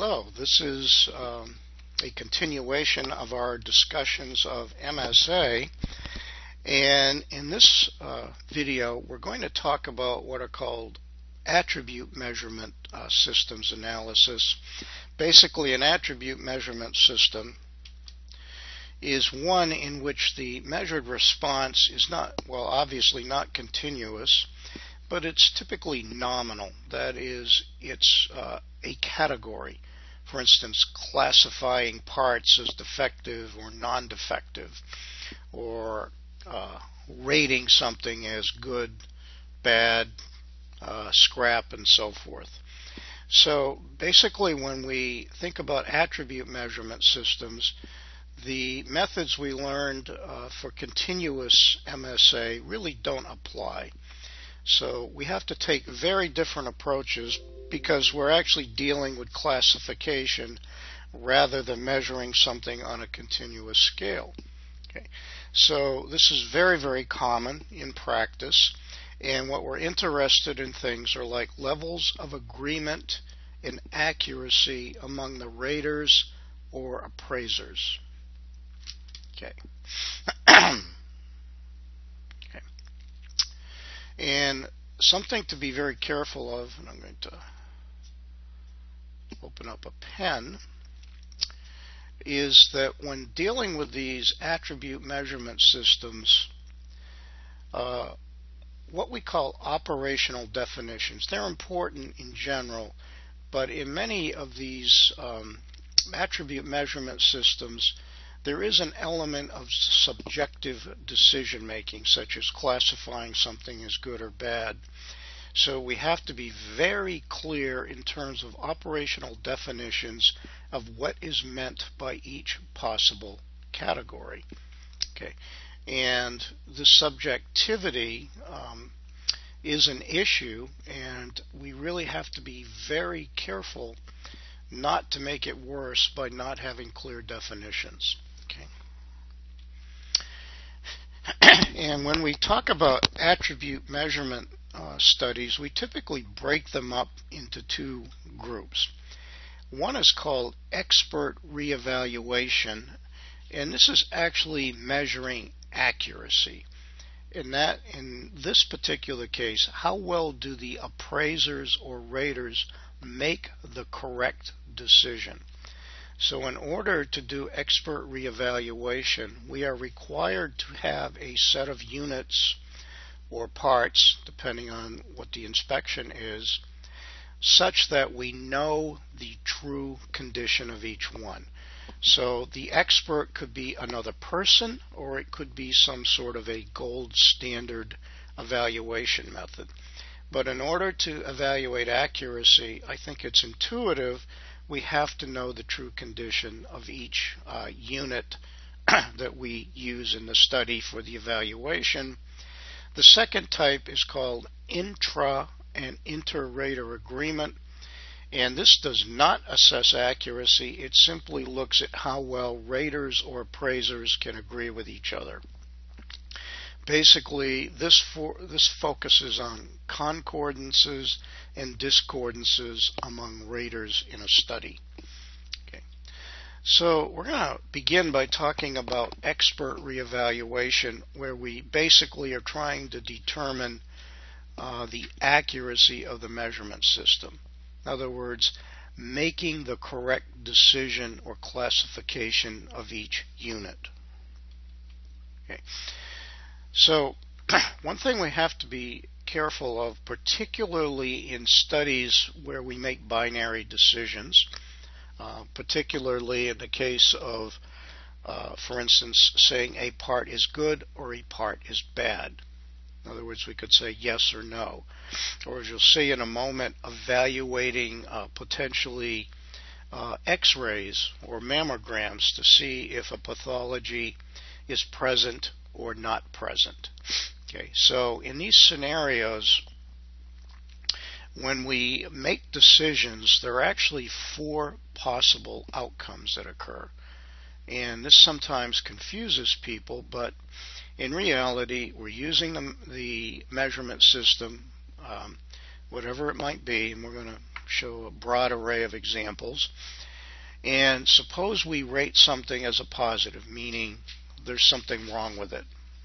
Hello, this is a continuation of our discussions of MSA, and in this video we're going to talk about what are called attribute measurement systems analysis. Basically, an attribute measurement system is one in which the measured response is not, well, obviously not continuous, but it's typically nominal. That is, it's a category. For instance, classifying parts as defective or non-defective, or rating something as good, bad, scrap, and so forth. So basically, when we think about attribute measurement systems, the methods we learned for continuous MSA really don't apply. So we have to take very different approaches because we're actually dealing with classification rather than measuring something on a continuous scale. Okay. So this is very, very common in practice, and what we're interested in things are like levels of agreement and accuracy among the raters or appraisers. Okay. Okay. And something to be very careful of, and I'm going to open up a pen, is that when dealing with these attribute measurement systems, what we call operational definitions, they're important in general, but in many of these attribute measurement systems, there is an element of subjective decision making, such as classifying something as good or bad. So we have to be very clear in terms of operational definitions of what is meant by each possible category. Okay. And the subjectivity is an issue, and we really have to be very careful not to make it worse by not having clear definitions. Okay. And when we talk about attribute measurement studies, we typically break them up into two groups. One is called expert reevaluation, and this is actually measuring accuracy. In this particular case, how well do the appraisers or raters make the correct decision? So in order to do expert reevaluation, we are required to have a set of units or parts, depending on what the inspection is, such that we know the true condition of each one. So the expert could be another person, or it could be some sort of a gold standard evaluation method. But in order to evaluate accuracy, I think it's intuitive. We have to know the true condition of each unit that we use in the study for the evaluation. The second type is called intra and inter-rater agreement, and this does not assess accuracy. It simply looks at how well raters or appraisers can agree with each other. Basically, this focuses on concordances and discordances among raters in a study. Okay. So we're going to begin by talking about expert reevaluation, where we basically are trying to determine the accuracy of the measurement system. In other words, making the correct decision or classification of each unit. Okay. So one thing we have to be careful of, particularly in studies where we make binary decisions, particularly in the case of, for instance, saying a part is good or a part is bad. In other words, we could say yes or no. Or as you'll see in a moment, evaluating potentially X-rays or mammograms to see if a pathology is present or not present. Okay, so in these scenarios, when we make decisions, there are actually four possible outcomes that occur. And this sometimes confuses people, but in reality, we're using the measurement system, whatever it might be, and we're going to show a broad array of examples. And suppose we rate something as a positive, meaning there's something wrong with it.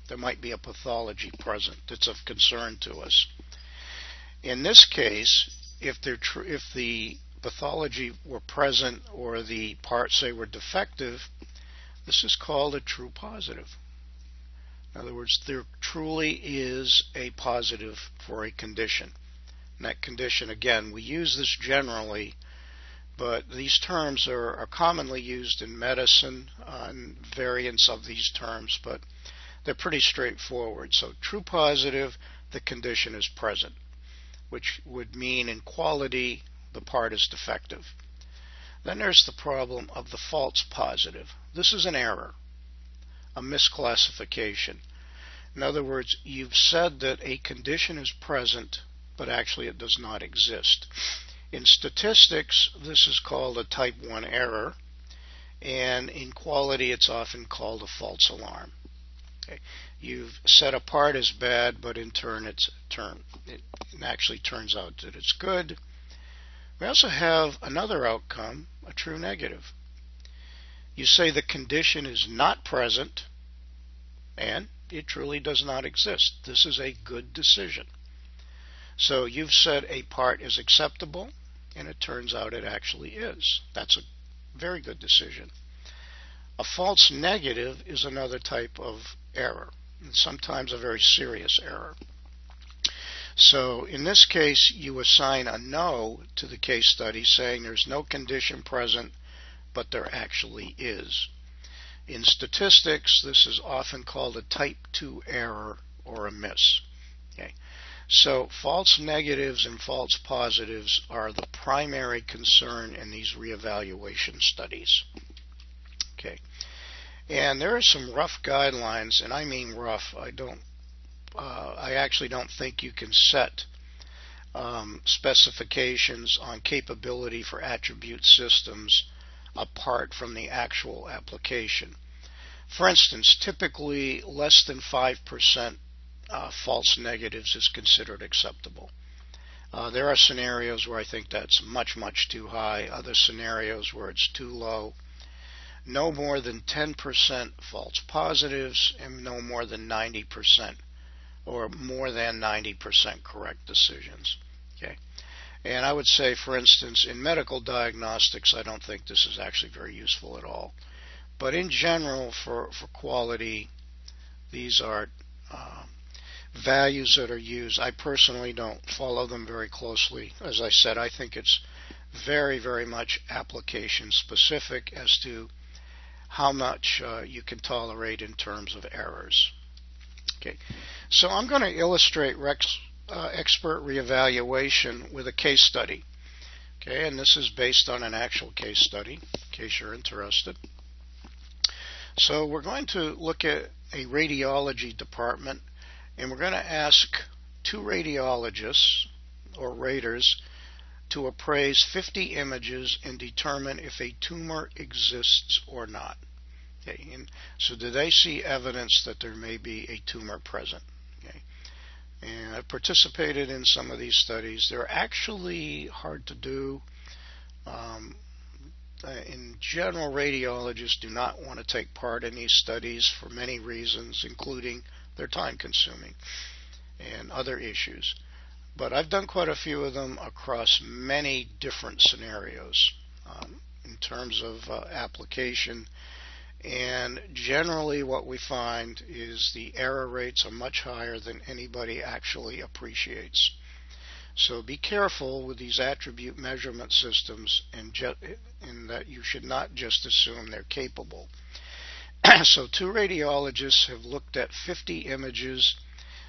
There might be a pathology present that's of concern to us. In this case, if the pathology were present or the parts, say, were defective, this is called a true positive. In other words, there truly is a positive for a condition. And that condition, again, we use this generally, but these terms are commonly used in medicine, and variants of these terms, but they're pretty straightforward. So true positive, the condition is present, which would mean in quality the part is defective. Then there's the problem of the false positive. This is an error, a misclassification. In other words, you've said that a condition is present, but actually it does not exist. In statistics, this is called a type 1 error, and in quality it's often called a false alarm. Okay. You've said a part is bad, but in turn it actually turns out that it's good. We also have another outcome, a true negative. You say the condition is not present, and it truly does not exist. This is a good decision. So you've said a part is acceptable, and it turns out it actually is. That's a very good decision. A false negative is another type of error, and sometimes a very serious error. So in this case, you assign a no to the case study, saying there's no condition present, but there actually is. In statistics, this is often called a type 2 error or a miss. Okay. So false negatives and false positives are the primary concern in these reevaluation studies. Okay. And there are some rough guidelines, and I mean rough. I actually don't think you can set specifications on capability for attribute systems apart from the actual application. For instance, typically less than 5% false negatives is considered acceptable. There are scenarios where I think that's much, much too high, other scenarios where it's too low. No more than 10% false positives and no more than 90% or more than 90% correct decisions. Okay. And I would say, for instance, in medical diagnostics, I don't think this is actually very useful at all. But in general, for quality, these are values that are used. I personally don't follow them very closely. As I said, I think it's very, very much application specific as to how much you can tolerate in terms of errors. Okay, so I'm going to illustrate expert reevaluation with a case study. Okay, and this is based on an actual case study, in case you're interested. So we're going to look at a radiology department, and we're going to ask 2 radiologists or raters to appraise 50 images and determine if a tumor exists or not. Okay, and so do they see evidence that there may be a tumor present? Okay, and I've participated in some of these studies. They're actually hard to do. In general, radiologists do not want to take part in these studies for many reasons, including they're time consuming and other issues. But I've done quite a few of them across many different scenarios in terms of application. And generally what we find is the error rates are much higher than anybody actually appreciates. So be careful with these attribute measurement systems in that you should not just assume they're capable. So 2 radiologists have looked at 50 images.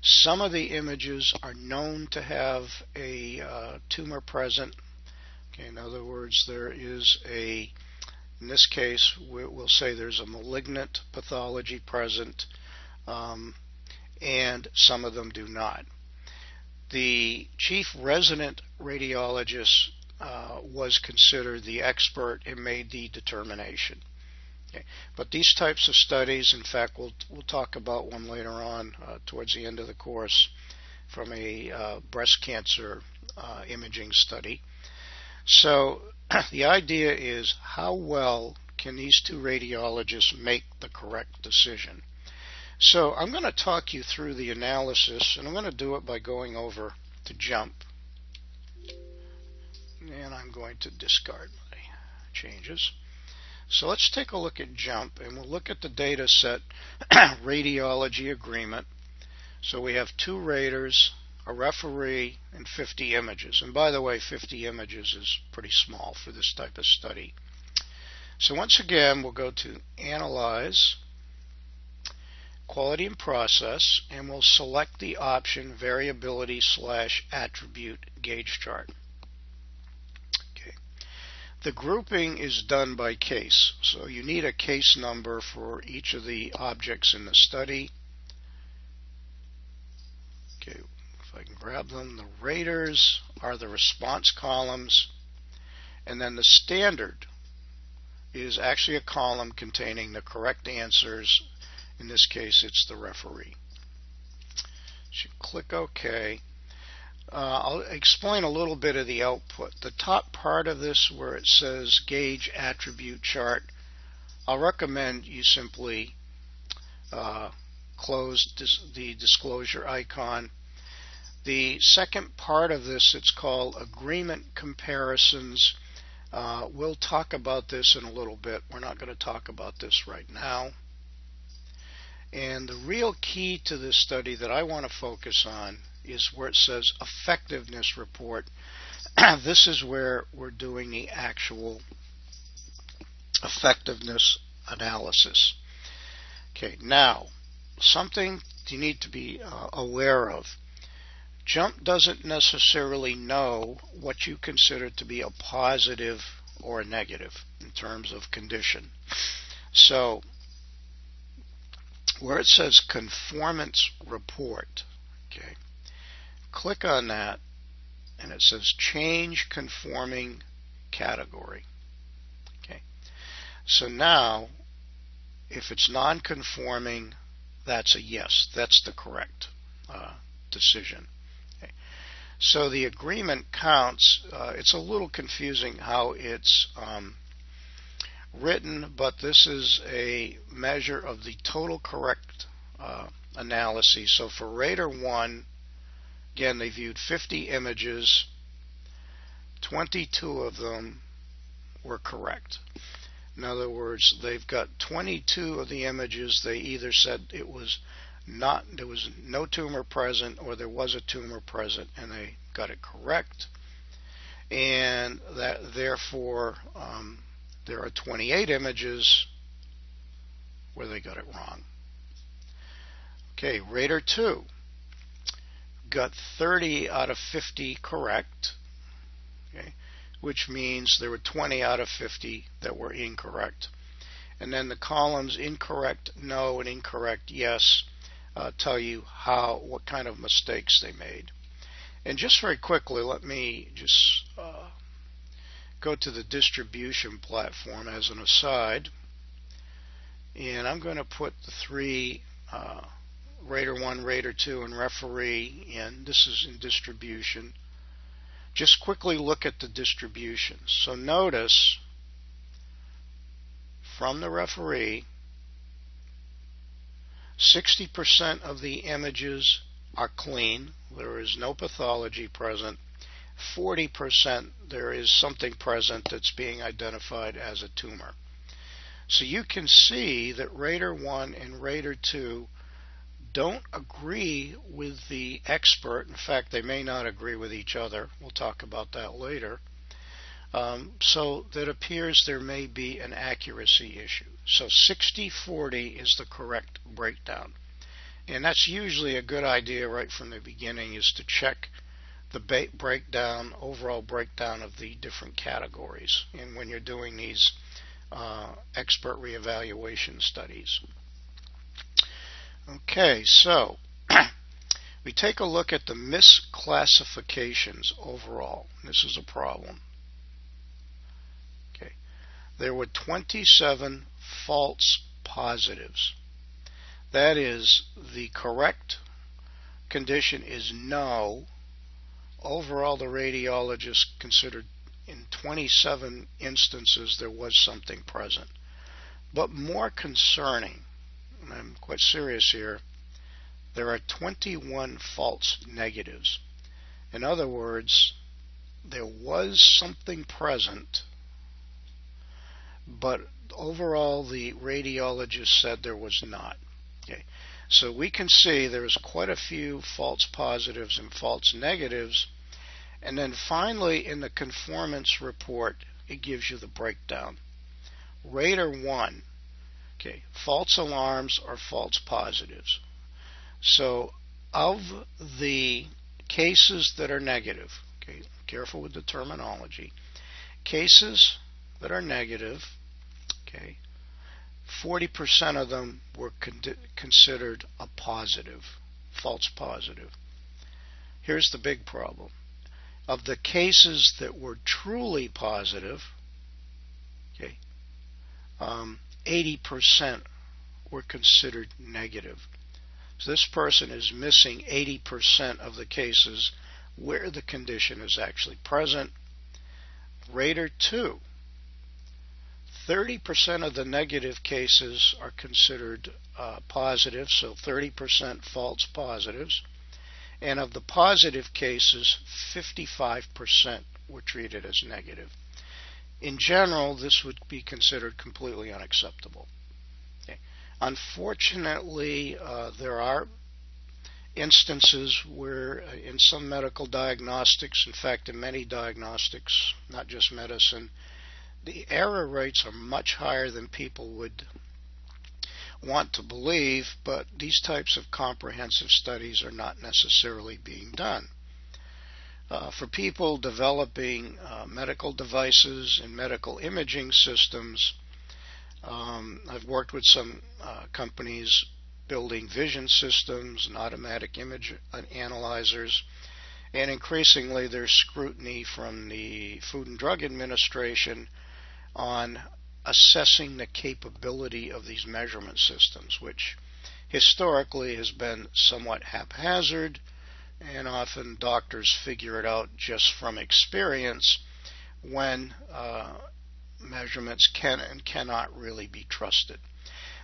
Some of the images are known to have a tumor present. Okay, in other words, there is in this case, we'll say there's a malignant pathology present, and some of them do not. The chief resident radiologist was considered the expert and made the determination. Okay. But these types of studies, in fact, we'll talk about one later on towards the end of the course from a breast cancer imaging study. So the idea is, how well can these two radiologists make the correct decision? So I'm going to talk you through the analysis, and I'm going to do it by going over to JUMP. And I'm going to discard my changes. So let's take a look at JUMP, and we'll look at the data set radiology agreement. So we have 2 raters, a referee, and 50 images. And by the way, 50 images is pretty small for this type of study. So once again, we'll go to Analyze, Quality and Process, and we'll select the option Variability/Attribute Gauge Chart. Okay. The grouping is done by case. So you need a case number for each of the objects in the study. Okay, if I can grab them, the raters are the response columns, and then the standard is actually a column containing the correct answers. In this case, it's the referee. So click OK. I'll explain a little bit of the output. The top part of this, where it says Gauge Attribute Chart, I'll recommend you simply close the disclosure icon. The second part of this, it's called Agreement Comparisons. We'll talk about this in a little bit. We're not going to talk about this right now. And the real key to this study that I want to focus on is where it says Effectiveness Report. This is where we're doing the actual effectiveness analysis. Okay, now, something you need to be aware of. JUMP doesn't necessarily know what you consider to be a positive or a negative in terms of condition. So, where it says Conformance Report, okay, click on that, and it says Change Conforming Category. Okay, so now, if it's non-conforming, that's a yes. That's the correct decision. Okay. So the agreement counts. It's a little confusing how it's written, but this is a measure of the total correct analyses. So for Rater 1, again, they viewed 50 images. 22 of them were correct. In other words, they've got 22 of the images. They either said it was not, there was no tumor present, or there was a tumor present, and they got it correct. And that therefore there are 28 images where they got it wrong. Okay, Rater 2 got 30 out of 50 correct, okay, which means there were 20 out of 50 that were incorrect. And then the columns incorrect, no, and incorrect, yes, tell you what kind of mistakes they made. And just very quickly, let me just go to the distribution platform as an aside, and I'm going to put the 3 Rater 1, Rater 2, and referee in. This is in distribution. Just quickly look at the distributions. So notice from the referee, 60% of the images are clean. There is no pathology present. 40% there is something present that's being identified as a tumor. So you can see that Rater 1 and Rater 2 don't agree with the expert. In fact, they may not agree with each other. We'll talk about that later. So that appears there may be an accuracy issue. So 60-40 is the correct breakdown. And that's usually a good idea right from the beginning, is to check the breakdown, overall breakdown of the different categories, and when you're doing these expert reevaluation studies. Okay, so we take a look at the misclassifications overall. This is a problem. Okay, there were 27 false positives. That is, the correct condition is no. Overall, the radiologist considered in 27 instances there was something present. But more concerning, and I'm quite serious here, there are 21 false negatives. In other words, there was something present, but overall the radiologist said there was not. Okay. So we can see there's quite a few false positives and false negatives, and then finally in the conformance report it gives you the breakdown. Rater 1, okay, false alarms or false positives. So of the cases that are negative, okay, careful with the terminology, cases that are negative, okay, 40% of them were considered a positive, false positive. Here's the big problem. Of the cases that were truly positive, okay, 80% were considered negative. So this person is missing 80% of the cases where the condition is actually present. Rater 2, 30% of the negative cases are considered positive, so 30% false positives. And of the positive cases, 55% were treated as negative. In general, this would be considered completely unacceptable. Okay. Unfortunately, there are instances where in some medical diagnostics, in fact in many diagnostics, not just medicine, the error rates are much higher than people would want to believe, but these types of comprehensive studies are not necessarily being done. For people developing medical devices and medical imaging systems, I've worked with some companies building vision systems and automatic image analyzers, and increasingly there's scrutiny from the Food and Drug Administration on assessing the capability of these measurement systems, which historically has been somewhat haphazard, and often doctors figure it out just from experience when measurements can and cannot really be trusted.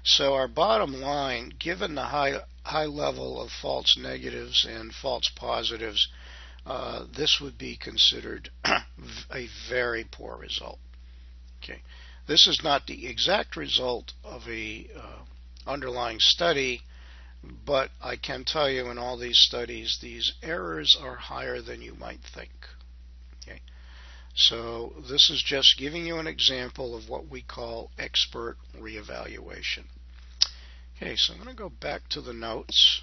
So our bottom line, given the high level of false negatives and false positives, this would be considered a very poor result. Okay. This is not the exact result of a underlying study, but I can tell you in all these studies, these errors are higher than you might think. Okay. So this is just giving you an example of what we call expert reevaluation. Okay, so I'm going to go back to the notes.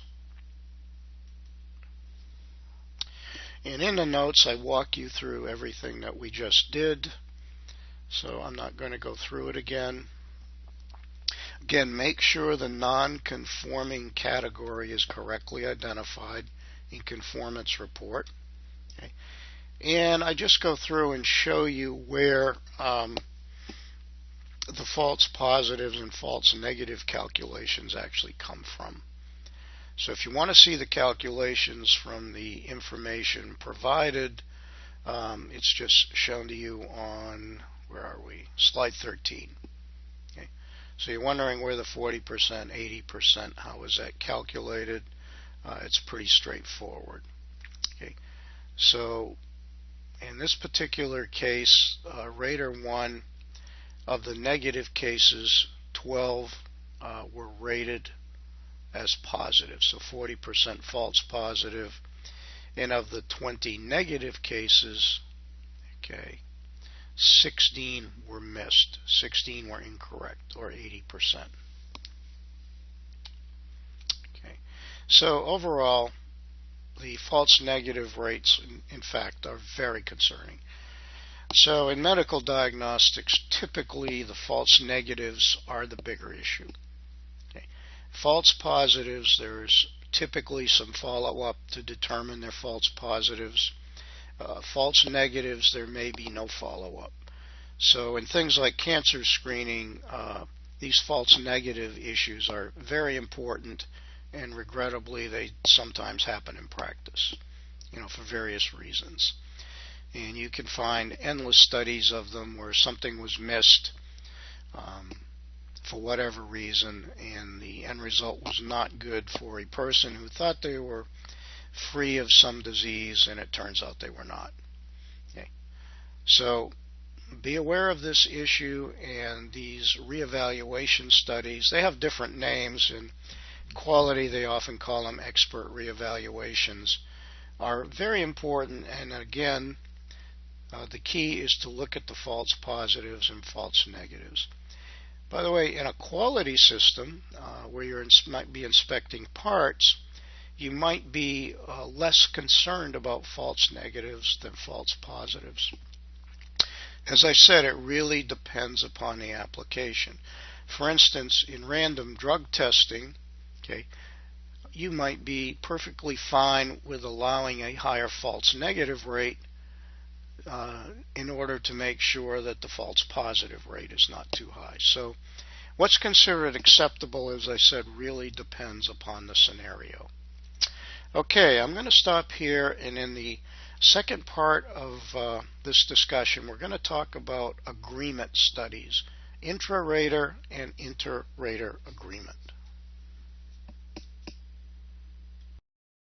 And in the notes, I walk you through everything that we just did. So I'm not going to go through it again. Again, make sure the non-conforming category is correctly identified in conformance report. Okay. And I just go through and show you where the false positives and false negative calculations actually come from. So if you want to see the calculations from the information provided, it's just shown to you on, where are we? Slide 13. Okay. So you're wondering where the 40%, 80%, how is that calculated? It's pretty straightforward. Okay. So in this particular case, Rater 1, of the negative cases, 12 were rated as positive, so 40% false positive. And of the 20 negative cases, okay, 16 were missed. 16 were incorrect, or 80%. Okay. So overall, the false negative rates, in fact, are very concerning. So in medical diagnostics, typically the false negatives are the bigger issue. Okay. False positives, there's typically some follow-up to determine their false positives. False negatives, there may be no follow-up. So in things like cancer screening, these false negative issues are very important, and regrettably they sometimes happen in practice, for various reasons. And you can find endless studies of them where something was missed for whatever reason, and the end result was not good for a person who thought they were free of some disease, and it turns out they were not. Okay. So be aware of this issue, and these reevaluation studies, they have different names. In quality, they often call them expert reevaluations, are very important. And again, the key is to look at the false positives and false negatives. By the way, in a quality system where you might be inspecting parts, you might be less concerned about false negatives than false positives. As I said, it really depends upon the application. For instance, in random drug testing, okay, you might be perfectly fine with allowing a higher false negative rate in order to make sure that the false positive rate is not too high. So what's considered acceptable, as I said, really depends upon the scenario. Okay, I'm going to stop here, and in the second part of this discussion, we're going to talk about agreement studies, intra-rater and inter-rater agreement.